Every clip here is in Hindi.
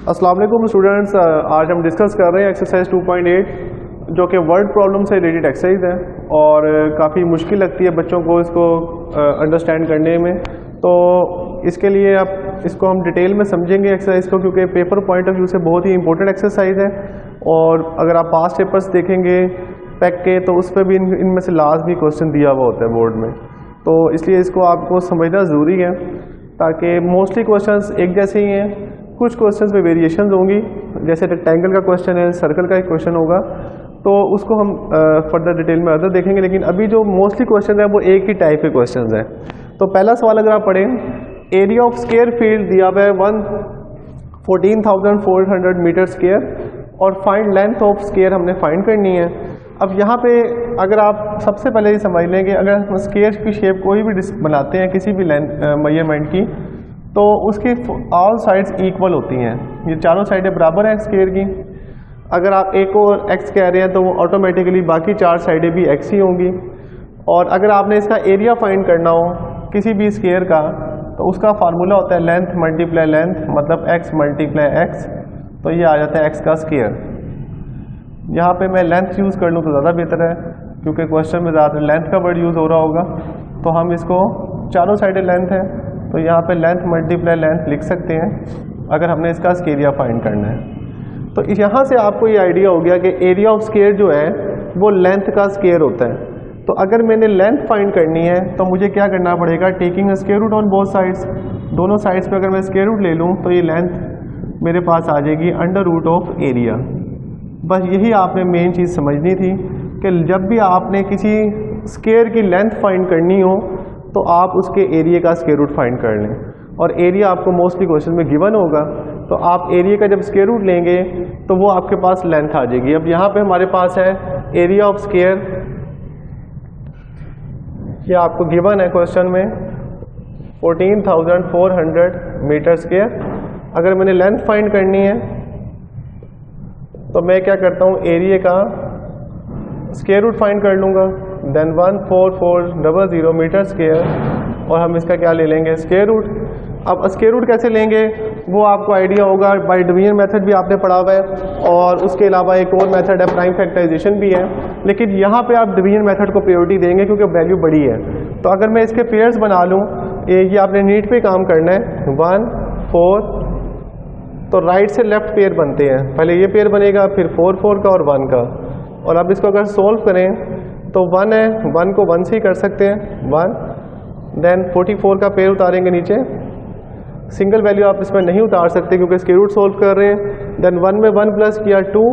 अस्सलाम वालेकुम स्टूडेंट्स, आज हम डिस्कस कर रहे हैं एक्सरसाइज 2.8 जो कि वर्ड प्रॉब्लम से रिलेटेड एक्सरसाइज है और काफ़ी मुश्किल लगती है बच्चों को इसको अंडरस्टैंड करने में। तो इसके लिए आप इसको हम डिटेल में समझेंगे एक्सरसाइज को, क्योंकि पेपर पॉइंट ऑफ व्यू से बहुत ही इंपॉर्टेंट एक्सरसाइज है। और अगर आप पास्ट पेपर्स देखेंगे पैक के तो उस पर भी इनमें से लास्ट भी क्वेश्चन दिया हुआ होता है बोर्ड में, तो इसलिए इसको आपको समझना ज़रूरी है ताकि मोस्टली क्वेश्चंस एक जैसे ही हैं। कुछ क्वेश्चंस में वेरिएशंस होंगी, जैसे रेक्टेंगल का क्वेश्चन है, सर्कल का एक क्वेश्चन होगा, तो उसको हम फर्दर डिटेल में अदर देखेंगे। लेकिन अभी जो मोस्टली क्वेश्चन है वो एक ही टाइप के क्वेश्चंस हैं। तो पहला सवाल अगर आप पढ़ें, एरिया ऑफ स्क्वायर फील्ड दिया हुआ है 14,400 मीटर स्क्वायर और फाइंड लेंथ ऑफ स्क्वायर हमने फाइंड करनी है। अब यहाँ पे अगर आप सबसे पहले ये समझ लें कि अगर हम स्क्वायर की शेप कोई भी बनाते हैं किसी भी मेजरमेंट की, तो उसकी ऑल साइड्स इक्वल होती हैं। ये चारों साइडें बराबर हैं स्क्वायर की। अगर आप एक और एक्स कह रहे हैं तो वो ऑटोमेटिकली बाकी चार साइडें भी एक्स ही होंगी। और अगर आपने इसका एरिया फाइंड करना हो किसी भी स्क्वायर का, तो उसका फार्मूला होता है लेंथ मल्टीप्लाई लेंथ, मतलब एक्स मल्टीप्लाई एक्स, तो ये आ जाता है एक्स का स्क्वायर। यहाँ पे मैं लेंथ यूज़ कर लूँ तो ज़्यादा बेहतर है, क्योंकि क्वेश्चन में ज़्यादा लेंथ का वर्ड यूज़ हो रहा होगा। तो हम इसको चारों साइडें लेंथ है तो यहाँ पे लेंथ मल्टीप्लाई लेंथ लिख सकते हैं अगर हमने इसका एरिया फाइंड करना है। तो यहाँ से आपको ये आइडिया हो गया कि एरिया ऑफ स्क्वायर जो है वो लेंथ का स्क्वायर होता है। तो अगर मैंने लेंथ फाइंड करनी है तो मुझे क्या करना पड़ेगा, taking square root on both sides, दोनों साइड्स पे अगर मैं स्क्वायर रूट ले लूँ तो ये लेंथ मेरे पास आ जाएगी अंडर रूट ऑफ एरिया। बस यही आपने मेन चीज़ समझनी थी कि जब भी आपने किसी स्क्वायर की लेंथ फाइंड करनी हो तो आप उसके एरिया का स्क्वायर रूट फाइंड कर लें। और एरिया आपको मोस्टली क्वेश्चन में गिवन होगा, तो आप एरिया का जब स्क्वायर रूट लेंगे तो वो आपके पास लेंथ आ जाएगी। अब यहाँ पे हमारे पास है एरिया ऑफ स्क्वायर, ये आपको गिवन है क्वेश्चन में 14,400 मीटर स्क्वायर। अगर मैंने लेंथ फाइंड करनी है तो मैं क्या करता हूँ, एरिया का स्क्वायर रूट फाइंड कर लूँगा, देन 14400 मीटर स्क्वायर, और हम इसका क्या ले लेंगे, स्क्वायर रूट। अब स्क्वायर रूट कैसे लेंगे वो आपको आइडिया होगा, बाय डिवीजन मेथड भी आपने पढ़ा हुआ है, और उसके अलावा एक और मेथड है प्राइम फैक्टराइजेशन भी है। लेकिन यहाँ पे आप डिवीजन मेथड को प्रायोरिटी देंगे क्योंकि वैल्यू बड़ी है। तो अगर मैं इसके पेयर्स बना लूँ, ये आपने नीट पे काम करना है, 1 4, तो राइट से लेफ्ट पेयर बनते हैं, पहले ये पेयर बनेगा फिर 4 4 का और 1 का। और अब इसको अगर सोल्व करें तो 1 है, 1 को 1 से ही कर सकते हैं 1, देन 44 का पेयर उतारेंगे नीचे, सिंगल वैल्यू आप इसमें नहीं उतार सकते क्योंकि स्क्वायर रूट सोल्व कर रहे हैं। देन 1 में 1 प्लस किया 2,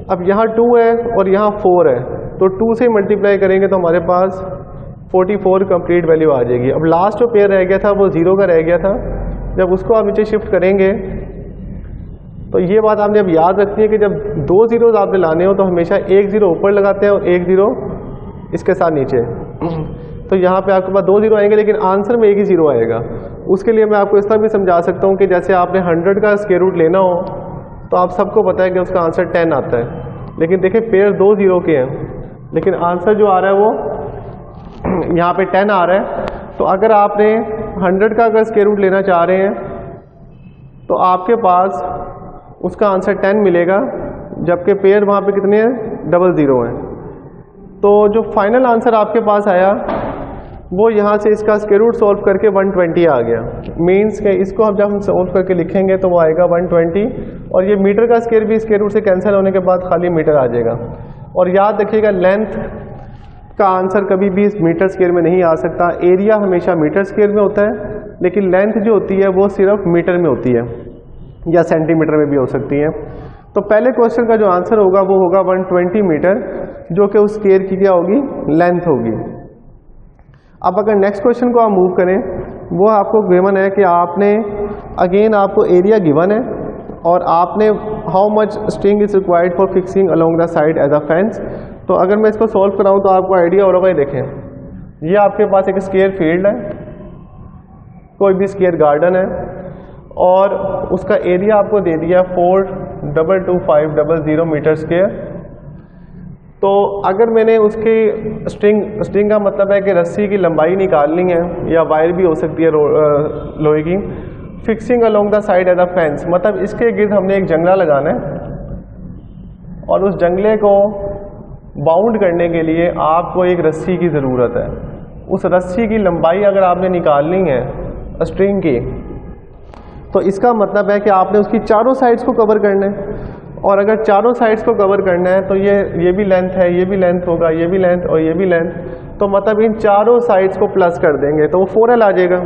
अब यहाँ 2 है और यहाँ 4 है, तो 2 से मल्टीप्लाई करेंगे तो हमारे पास 44 कंप्लीट वैल्यू आ जाएगी। अब लास्ट जो पेयर रह गया था वो 0 का रह गया था, जब उसको आप नीचे शिफ्ट करेंगे तो ये बात आपने अब याद रखनी है कि जब 2 जीरोज आपने लाने हो तो हमेशा 1 0 ऊपर लगाते हैं और 1 0 इसके साथ नीचे। तो यहाँ पे आपके पास 2 0 आएंगे लेकिन आंसर में 1 ही 0 आएगा। उसके लिए मैं आपको इस तरह भी समझा सकता हूँ कि जैसे आपने 100 का स्क्वायर रूट लेना हो तो आप सबको पता है कि उसका आंसर 10 आता है, लेकिन देखिए पेयर 2 0 के हैं लेकिन आंसर जो आ रहा है वो यहाँ पे 10 आ रहा है। तो अगर आपने 100 का अगर स्क्वायर रूट लेना चाह रहे हैं तो आपके पास उसका आंसर 10 मिलेगा, जबकि पेयर वहाँ पे कितने हैं, 00 हैं। तो जो फाइनल आंसर आपके पास आया वो यहाँ से इसका स्क्वायर रूट सॉल्व करके 120 आ गया। मीन्स के इसको अब जब हम सॉल्व करके लिखेंगे तो वो आएगा 120, और ये मीटर का स्क्वायर भी स्क्वायर रूट से कैंसिल होने के बाद खाली मीटर आ जाएगा। और याद रखिएगा लेंथ का आंसर कभी भी इस मीटर स्क्वायर में नहीं आ सकता, एरिया हमेशा मीटर स्क्वायर में होता है, लेकिन लेंथ जो होती है वो सिर्फ मीटर में होती है या सेंटीमीटर में भी हो सकती है। तो पहले क्वेश्चन का जो आंसर होगा वो होगा 120 मीटर, जो कि उस स्क्वायर की क्या होगी, लेंथ होगी। अब अगर नेक्स्ट क्वेश्चन को आप मूव करें, वो आपको गिवन है कि आपने अगेन आपको एरिया गिवन है और आपने how much string is required for fixing along the side as a fence. तो अगर मैं इसको सॉल्व कराऊँ तो आपको आइडिया हो रहा है, देखें ये आपके पास एक स्क्वायर फील्ड है, कोई भी स्क्वायर गार्डन है, और उसका एरिया आपको दे दिया 4222500 मीटर स्क्वायर। तो अगर मैंने उसकी स्ट्रिंग का मतलब है कि रस्सी की लंबाई निकालनी है, या वायर भी हो सकती है लोहे की, fixing along the side as a fence, मतलब इसके गिर्द हमने एक जंगला लगाना है और उस जंगले को बाउंड करने के लिए आपको एक रस्सी की ज़रूरत है। उस रस्सी की लंबाई अगर आपने निकालनी है स्ट्रिंग की, तो इसका मतलब है कि आपने उसकी चारों साइड्स को कवर करना है, और अगर चारों साइड्स को कवर करना है तो ये भी लेंथ है, ये भी लेंथ होगा, ये भी लेंथ और ये भी लेंथ, तो मतलब इन चारों साइड्स को प्लस कर देंगे तो वो 4L आ जाएगा,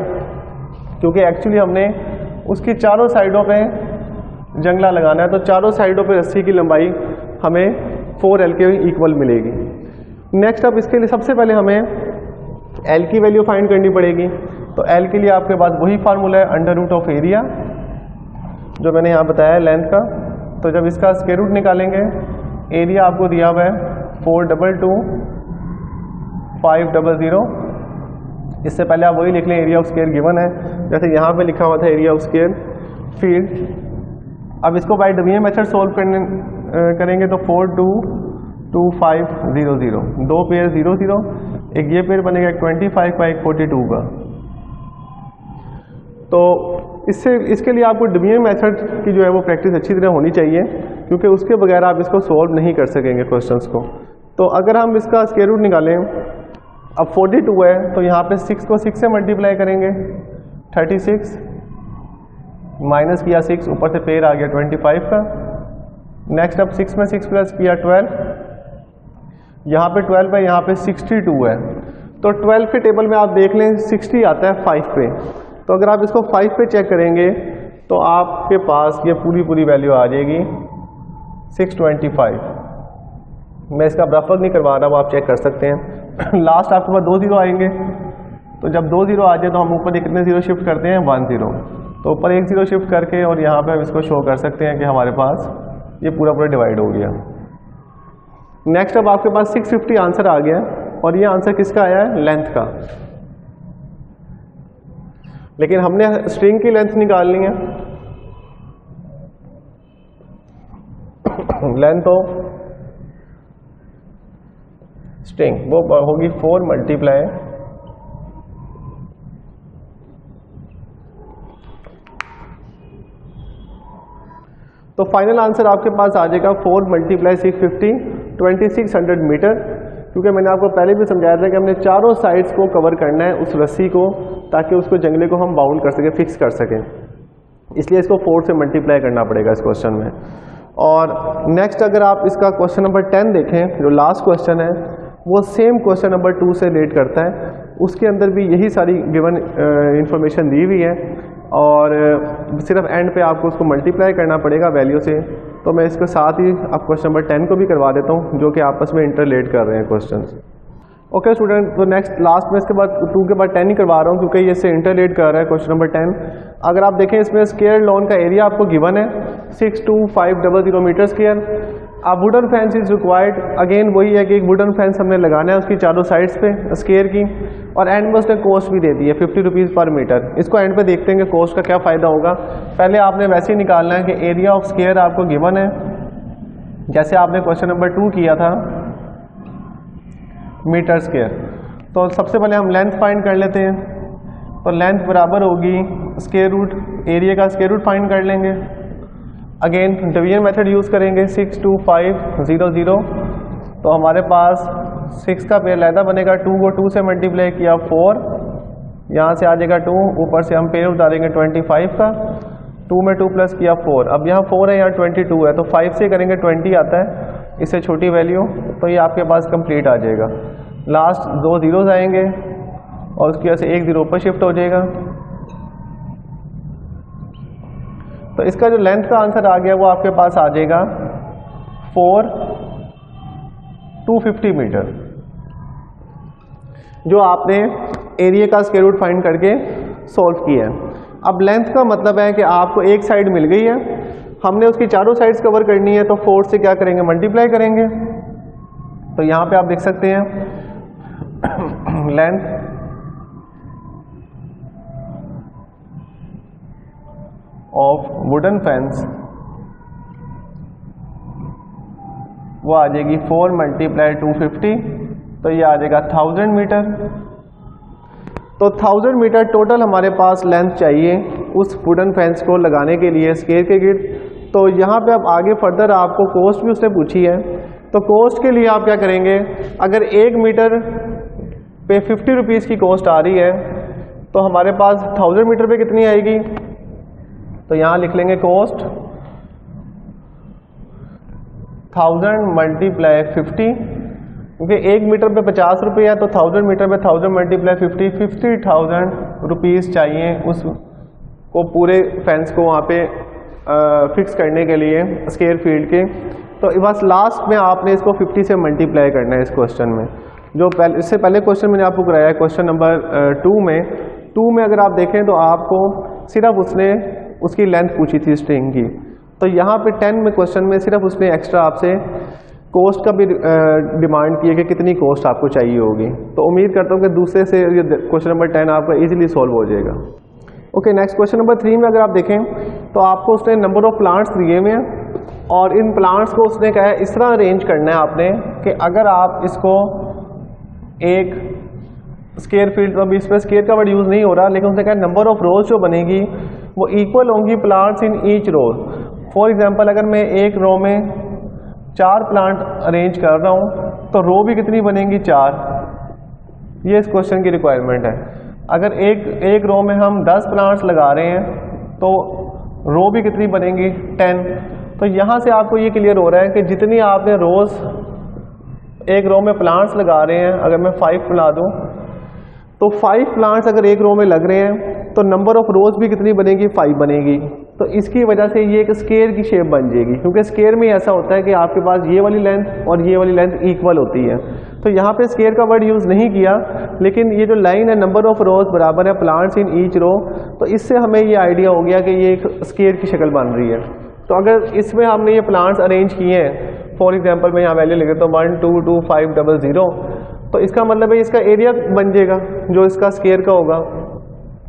क्योंकि एक्चुअली हमने उसकी चारों साइडों पे जंगला लगाना है, तो चारों साइडों पे रस्सी की लंबाई हमें 4L के इक्वल मिलेगी। नेक्स्ट अब इसके लिए सबसे पहले हमें L की वैल्यू फाइंड करनी पड़ेगी। तो L के लिए आपके पास वही फार्मूला है अंडर रूट ऑफ एरिया जो मैंने यहाँ बताया लेंथ का। तो जब इसका स्क्वायर रूट निकालेंगे, एरिया आपको दिया हुआ है 422 500। इससे पहले आप वही लिख लें, एरिया ऑफ स्क्वायर गिवन है, जैसे यहाँ पे लिखा हुआ था एरिया ऑफ स्क्वायर। फिर अब इसको बाय डिवीजन मेथड सोल्व करेंगे तो 422 500, दो पेयर 0 0, एक ये पेयर बनेगा 25 का, एक 42 का। तो इसके लिए आपको डिवीजन मेथड की जो है वो प्रैक्टिस अच्छी तरह होनी चाहिए, क्योंकि उसके बगैर आप इसको सोल्व नहीं कर सकेंगे क्वेश्चंस को। तो अगर हम इसका स्क्वायर रूट निकालें, अब 42 है तो यहाँ पे 6 को 6 से मल्टीप्लाई करेंगे, 36 माइनस किया 6, ऊपर से पेयर आ गया 25 का। नेक्स्ट अब 6 में 6 प्लस किया 12, यहाँ पे 12 है, यहाँ पे 62 है। तो 12 के टेबल में आप देख लें 60 आता है 5 पे, तो अगर आप इसको 5 पे चेक करेंगे तो आपके पास ये पूरी वैल्यू आ जाएगी 625। मैं इसका ब्रफर नहीं करवा रहा, वो आप चेक कर सकते हैं। लास्ट आपके पास 2 0 आएंगे, तो जब 2 0 आ जाए तो हम ऊपर कितने 0 शिफ्ट करते हैं, 1 0। तो ऊपर 1 0 शिफ्ट करके और यहाँ पे हम इसको शो कर सकते हैं कि हमारे पास ये पूरा डिवाइड हो गया। नेक्स्ट अब आपके पास 650 आंसर आ गया, और ये आंसर किसका आया है, लेंथ का। लेकिन हमने स्ट्रिंग की लेंथ निकालनी है। लेंथ ऑफ स्ट्रिंग वो होगी 4 मल्टीप्लाई तो फाइनल आंसर आपके पास आ जाएगा 4 मल्टीप्लाई 650 2600 मीटर, क्योंकि मैंने आपको पहले भी समझाया था कि हमने चारों साइड्स को कवर करना है उस रस्सी को, ताकि उसको जंगले को हम बाउंड कर सकें, फिक्स कर सकें। इसलिए इसको 4 से मल्टीप्लाई करना पड़ेगा इस क्वेश्चन में। और नेक्स्ट अगर आप इसका क्वेश्चन नंबर 10 देखें, जो लास्ट क्वेश्चन है, वो सेम क्वेश्चन नंबर 2 से रिलेट करता है। उसके अंदर भी यही सारी गिवन इंफॉर्मेशन दी हुई है, और सिर्फ एंड पे आपको उसको मल्टीप्लाई करना पड़ेगा वैल्यू से। तो मैं इसके साथ ही अब क्वेश्चन नंबर 10 को भी करवा देता हूँ, जो कि आपस में इंटरलेट कर रहे हैं क्वेश्चंस। ओके स्टूडेंट, तो नेक्स्ट लास्ट में इसके बाद 2 के बाद 10 ही करवा रहा हूँ, क्योंकि ये इससे इंटरलेट कर रहा है क्वेश्चन नंबर 10। अगर आप देखें इसमें स्क्वायर लॉन का एरिया आपको गिवन है 62500 मीटर स्क्वायर। अब wooden fence is required, again वही है कि एक वुडन फेंस हमने लगाना है उसकी चारों साइड्स पे स्क्वायर की, और एंड में उसने कॉस्ट भी दे दी है 50 रुपीज़ पर मीटर। इसको एंड पे देखते हैं कि कॉस्ट का क्या फ़ायदा होगा। पहले आपने वैसे ही निकालना है कि एरिया ऑफ स्क्वायर आपको गिवन है, जैसे आपने क्वेश्चन नंबर 2 किया था मीटर स्क्वायर। तो सबसे पहले हम लेंथ फाइंड कर लेते हैं। तो लेंथ बराबर होगी स्क्वायर रूट, एरिया का स्क्वायर रूट फाइंड कर लेंगे। अगेन डिवीजन मेथड यूज़ करेंगे 62500। तो हमारे पास 6 का पेयर लैदा बनेगा, 2 को 2 से मल्टीप्लाई किया 4, यहाँ से आ जाएगा 2, ऊपर से हम पेयर उतारेंगे 25 का, 2 में 2 प्लस किया 4। अब यहाँ 4 है, यहाँ 22 है, तो 5 से करेंगे 20 आता है, इससे छोटी वैल्यू, तो ये आपके पास कंप्लीट आ जाएगा। लास्ट 2 zeros आएंगे और उसकी वजह से 1 0 ऊपर शिफ्ट हो जाएगा। तो इसका जो लेंथ का आंसर आ गया वो आपके पास आ जाएगा 4250 मीटर, जो आपने एरिया का स्क्वायर रूट फाइंड करके सॉल्व किया है। अब लेंथ का मतलब है कि आपको एक साइड मिल गई है, हमने उसकी चारों साइड्स कवर करनी है, तो 4 से क्या करेंगे, मल्टीप्लाई करेंगे। तो यहाँ पे आप देख सकते हैं लेंथ ऑफ वुडन फेंस वो आ जाएगी 4 मल्टीप्लाई 250, तो ये आ जाएगा 1000 मीटर। तो 1000 मीटर टोटल हमारे पास लेंथ चाहिए उस वुडन फेंस को लगाने के लिए स्क्वायर के गिर्द। तो यहाँ पे अब आगे फर्दर आपको कॉस्ट भी उसने पूछी है, तो कॉस्ट के लिए आप क्या करेंगे, अगर 1 मीटर पे 50 रुपीज़ की कॉस्ट आ रही है तो हमारे पास 1000 मीटर पे कितनी आएगी, तो यहाँ लिख लेंगे कॉस्ट 1000 मल्टीप्लाई 50, क्योंकि 1 मीटर पे 50 रुपये है तो 1000 मीटर पे 1000 मल्टीप्लाई 50,000 रुपीज़ चाहिए उसको पूरे फेंस को वहाँ पे फिक्स करने के लिए स्क्वायर फील्ड के। तो बस लास्ट में आपने इसको 50 से मल्टीप्लाई करना है इस क्वेश्चन में। जो पहले इससे पहले क्वेश्चन मैंने आपको कराया है क्वेश्चन नंबर 2 में अगर आप देखें तो आपको सिर्फ उसने उसकी लेंथ पूछी थी स्ट्रिंग की, तो यहाँ पे 10 में क्वेश्चन में सिर्फ उसने एक्स्ट्रा आपसे कॉस्ट का भी डिमांड की है कि कितनी कॉस्ट आपको चाहिए होगी। तो उम्मीद करता हूँ कि दूसरे से ये क्वेश्चन नंबर 10 आपका इजीली सॉल्व हो जाएगा। ओके, नेक्स्ट क्वेश्चन नंबर 3 में अगर आप देखें तो आपको उसने नंबर ऑफ प्लांट्स दिए हुए हैं और इन प्लांट्स को उसने कहा है इस तरह अरेंज करना है आपने कि अगर आप इसको एक स्क्वायर फील्ड, अभी इस पर स्क्वायर का वर्ड यूज़ नहीं हो रहा, लेकिन उसने कहा नंबर ऑफ रोज जो बनेगी वो इक्वल होंगी plants in each row. For example अगर मैं एक रो में 4 प्लांट अरेंज कर रहा हूँ तो रो भी कितनी बनेंगी 4। ये इस क्वेश्चन की रिक्वायरमेंट है। अगर एक रो में हम 10 प्लांट्स लगा रहे हैं तो रो भी कितनी बनेंगी 10। तो यहाँ से आपको ये क्लियर हो रहा है कि जितनी आपने रोज एक रो में प्लांट्स लगा रहे हैं, अगर मैं 5 बुला दूँ तो 5 प्लांट्स अगर एक रो में लग रहे हैं तो नंबर ऑफ रोज भी कितनी बनेगी 5 बनेगी। तो इसकी वजह से ये एक स्क्वायर की शेप बन जाएगी, क्योंकि स्क्वायर में ऐसा होता है कि आपके पास ये वाली लेंथ और ये वाली लेंथ इक्वल होती है। तो यहाँ पे स्क्वायर का वर्ड यूज़ नहीं किया, लेकिन ये जो लाइन है नंबर ऑफ रोज बराबर है प्लांट्स इन ईच रो, तो इससे हमें ये आइडिया हो गया कि ये एक स्क्वायर की शक्ल बन रही है। तो अगर इसमें हमने ये प्लांट्स अरेंज किए हैं, फॉर एग्जाम्पल मैं यहाँ वैल्यू लिख देता हूँ 1 2 2 5 0 0, तो इसका मतलब है इसका एरिया बन जाएगा जो इसका स्क्वायर का होगा,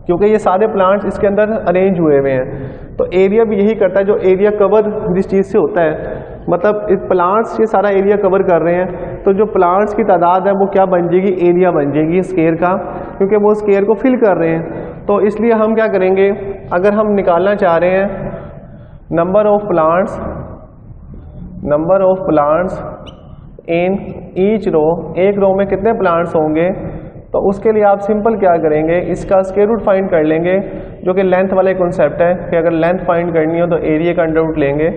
क्योंकि ये सारे प्लांट्स इसके अंदर अरेंज हुए हुए हैं। तो एरिया भी यही करता है, जो एरिया कवर जिस चीज़ से होता है, मतलब इस प्लांट्स ये सारा एरिया कवर कर रहे हैं, तो जो प्लांट्स की तादाद है वो क्या बन जाएगी, एरिया बन जाएगी स्क्वायर का, क्योंकि वो स्क्वायर को फिल कर रहे हैं। तो इसलिए हम क्या करेंगे, अगर हम निकालना चाह रहे हैं number of plants in each row, एक रो में कितने प्लांट्स होंगे, तो उसके लिए आप सिंपल क्या करेंगे, इसका स्क्वायर रूट फाइंड कर लेंगे, जो कि लेंथ वाला कॉन्सेप्ट है कि अगर लेंथ फाइंड करनी हो तो एरिया का अंडर रूट लेंगे।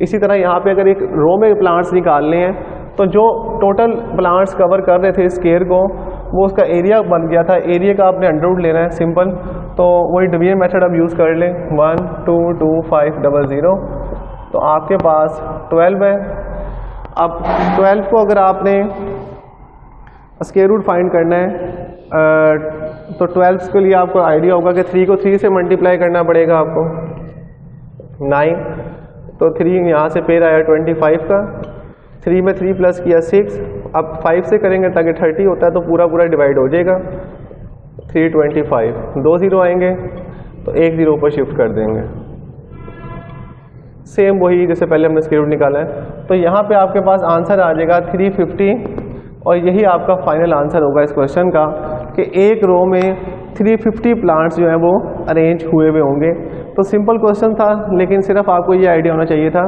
इसी तरह यहाँ पे अगर एक रो में प्लांट्स निकालने हैं तो जो टोटल प्लांट्स कवर कर रहे थे स्क्वायर को, वो उसका एरिया बन गया था, एरिया का आपने अंडर रूट लेना है सिंपल। तो वही डिवीजन मेथड अब यूज़ कर लें, 1 2 2 5 0 0, तो आपके पास 12 है। अब 12 को अगर आपने स्क्वायर रूट फाइंड करना है तो 12 के लिए आपको आइडिया होगा कि 3 को 3 से मल्टीप्लाई करना पड़ेगा आपको, 9, तो 3 यहाँ से पेड़ आया 25 का, 3 में 3 प्लस किया 6, अब 5 से करेंगे ताकि 30 होता है तो पूरा पूरा डिवाइड हो जाएगा, 325, 2 0 आएंगे तो 1 0 ऊपर शिफ्ट कर देंगे, सेम वही जैसे पहले हमने स्क्वायर रूट निकाला है। तो यहाँ पे आपके पास आंसर आ जाएगा 350, और यही आपका फाइनल आंसर होगा इस क्वेश्चन का कि एक रो में 350 प्लांट्स जो हैं वो अरेंज हुए हुए होंगे। तो सिंपल क्वेश्चन था, लेकिन सिर्फ आपको ये आइडिया होना चाहिए था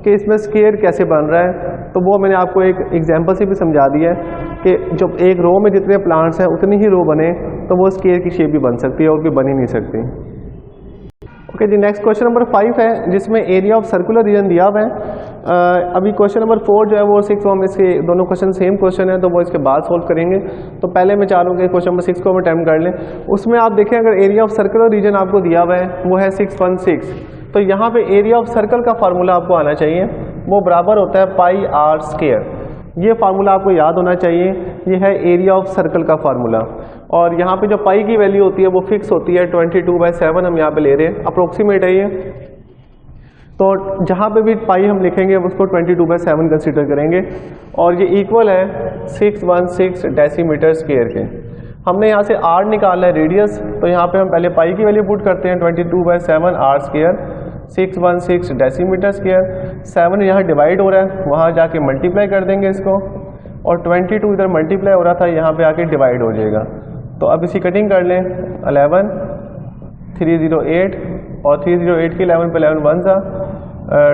कि इसमें स्क्वायर कैसे बन रहा है। तो वो मैंने आपको एक एग्जांपल से भी समझा दिया है कि जब एक रो में जितने प्लांट्स हैं उतनी ही रो बने तो वो स्क्वायर की शेप भी बन सकती है, और भी बन ही नहीं सकती। ओके जी, नेक्स्ट क्वेश्चन नंबर 5 है जिसमें एरिया ऑफ सर्कुलर रीजन दिया हुआ है। अभी क्वेश्चन नंबर 4 जो है वो 6 हम इसके दोनों क्वेश्चन सेम क्वेश्चन है तो वो इसके बाद सोल्व करेंगे। तो पहले मैं चाह रहा हूँ कि क्वेश्चन नंबर 6 को हम अटैम्प्ट कर लें। उसमें आप देखें अगर एरिया ऑफ सर्कुलर रीजन आपको दिया हुआ है वो है 616, तो यहाँ पे एरिया ऑफ सर्कल का फार्मूला आपको आना चाहिए, वो बराबर होता है पाई आर स्क्वायर। ये फार्मूला आपको याद होना चाहिए, ये है एरिया ऑफ सर्कल का फार्मूला। और यहाँ पे जो पाई की वैल्यू होती है वो फिक्स होती है 22/7 हम यहाँ पे ले रहे हैं, अप्रोक्सीमेट है ये। तो जहाँ पे भी पाई हम लिखेंगे उसको 22/7 कंसीडर करेंगे, और ये इक्वल है 616 डेसीमीटर स्क्वायर के। हमने यहाँ से आर निकालना है रेडियस, तो यहाँ पे हम पहले पाई की वैल्यू पुट करते हैं 22/7 आर स्क्वायर, 616 डेसीमीटर स्क्वायर। 7 यहाँ डिवाइड हो रहा है, वहाँ जाके मल्टीप्लाई कर देंगे इसको, और 22 इधर मल्टीप्लाई हो रहा था यहाँ पे आके डिवाइड हो जाएगा। तो अब इसी कटिंग कर लें, 11 308 और 308 की 11 पे 11 वन सा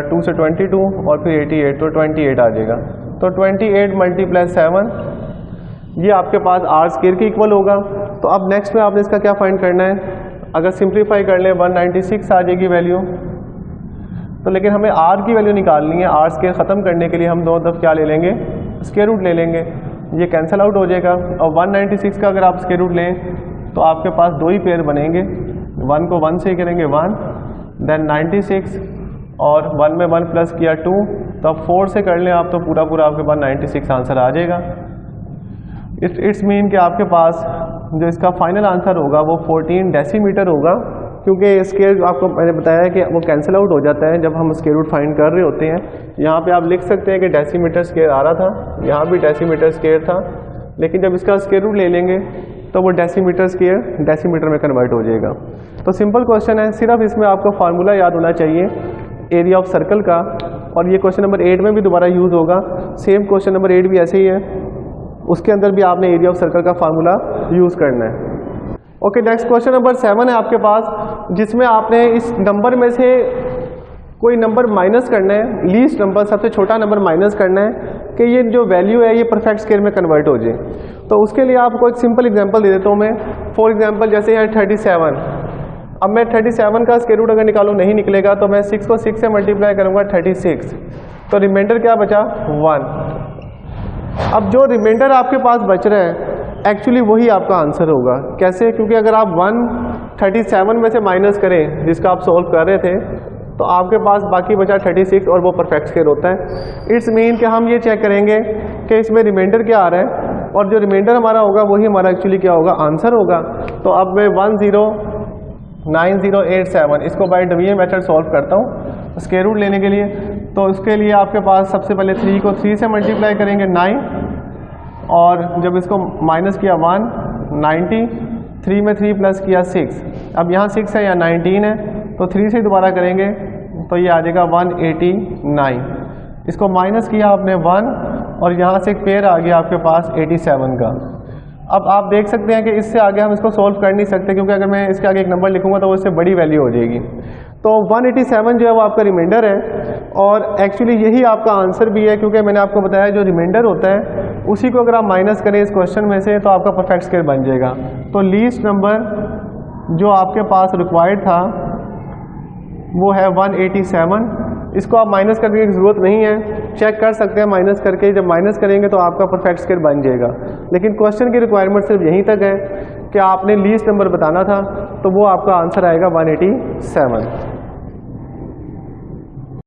2 से 22 और फिर 88 तो 28 आ जाएगा। तो 28 मल्टीप्लाई 7 ये आपके पास आर स्क्वायर के इक्वल होगा। तो अब नेक्स्ट में आपने इसका क्या फाइंड करना है, अगर सिंप्लीफाई कर लें 196 आ जाएगी वैल्यू। तो लेकिन हमें आर की वैल्यू निकालनी है, आर स्क्वायर ख़त्म करने के लिए हम दोनों तरफ क्या ले लेंगे, स्क्वायर रूट ले लेंगे, ये कैंसिल आउट हो जाएगा। और 196 का अगर आप स्क्वायर रूट लें तो आपके पास दो ही पेयर बनेंगे, 1 को 1 से करेंगे 1, देन 96 और 1 में 1 प्लस किया 2, तो अब 4 से कर लें आप तो पूरा पूरा आपके पास 96 आंसर आ जाएगा। इट्स मीन कि आपके पास जो इसका फाइनल आंसर होगा वो 14 डेसीमीटर होगा, क्योंकि स्क्वायर आपको मैंने बताया कि वो कैंसिल आउट हो जाता है जब हम स्क्वायर रूट फाइंड कर रहे होते हैं। यहाँ पे आप लिख सकते हैं कि डेसीमीटर स्क्वायर आ रहा था, यहाँ भी डेसीमीटर स्क्वायर था, लेकिन जब इसका स्क्वायर रूट ले लेंगे तो वो डेसीमीटर स्क्वायर डेसीमीटर में कन्वर्ट हो जाएगा। तो सिंपल क्वेश्चन है, सिर्फ इसमें आपको फार्मूला याद होना चाहिए एरिया ऑफ सर्कल का, और ये क्वेश्चन नंबर 8 में भी दोबारा यूज़ होगा। सेम क्वेश्चन नंबर 8 भी ऐसे ही है, उसके अंदर भी आपने एरिया ऑफ सर्कल का फार्मूला यूज़ करना है। ओके, नेक्स्ट क्वेश्चन नंबर 7 है आपके पास, जिसमें आपने इस नंबर में से कोई नंबर माइनस करना है, लीस्ट नंबर सबसे छोटा नंबर माइनस करना है कि ये जो वैल्यू है ये परफेक्ट स्क्वायर में कन्वर्ट हो जाए। तो उसके लिए आपको एक सिंपल एग्जांपल दे देता हूँ मैं। फॉर एग्जांपल जैसे है 37, अब मैं 37 का स्क्वायर रूट अगर निकालूँ नहीं निकलेगा तो मैं 6 को 6 से मल्टीप्लाई करूँगा 36, तो रिमाइंडर क्या बचा 1। अब जो रिमाइंडर आपके पास बच रहा है एक्चुअली वही आपका आंसर होगा। कैसे? क्योंकि अगर आप 137 में से माइनस करें जिसका आप सॉल्व कर रहे थे तो आपके पास बाकी बचा 36 और वो परफेक्ट स्क्वायर होता है। इट्स मीन कि हम ये चेक करेंगे कि इसमें रिमाइंडर क्या आ रहा है, और जो रिमाइंडर हमारा होगा वही हमारा एक्चुअली क्या होगा, आंसर होगा। तो अब मैं 109087 इसको बाय डीवीएम मेथड सॉल्व करता हूँ स्क्वायर रूट लेने के लिए। तो उसके लिए आपके पास सबसे पहले 3 को 3 से मल्टीप्लाई करेंगे 9, और जब इसको माइनस किया 190, 3 में 3 प्लस किया 6, अब यहाँ 6 है या 19 है तो 3 से दोबारा करेंगे तो ये आ जाएगा 189। इसको माइनस किया आपने 1 और यहाँ से एक पेयर आ गया आपके पास 87 का। अब आप देख सकते हैं कि इससे आगे हम इसको सॉल्व कर नहीं सकते, क्योंकि अगर मैं इसके आगे एक नंबर लिखूंगा तो वो इससे बड़ी वैल्यू हो जाएगी। तो 187 जो है वो आपका रिमाइंडर है, और एक्चुअली यही आपका आंसर भी है, क्योंकि मैंने आपको बताया जो रिमाइंडर होता है उसी को अगर आप माइनस करें इस क्वेश्चन में से तो आपका परफेक्ट स्क्वायर बन जाएगा। तो लीस्ट नंबर जो आपके पास रिक्वायर्ड था वो है 187। इसको आप माइनस करने की ज़रूरत नहीं है, चेक कर सकते हैं माइनस करके, जब माइनस करेंगे तो आपका परफेक्ट स्क्वायर बन जाएगा। लेकिन क्वेश्चन की रिक्वायरमेंट सिर्फ यहीं तक है कि आपने लीस्ट नंबर बताना था, तो वो आपका आंसर आएगा 187।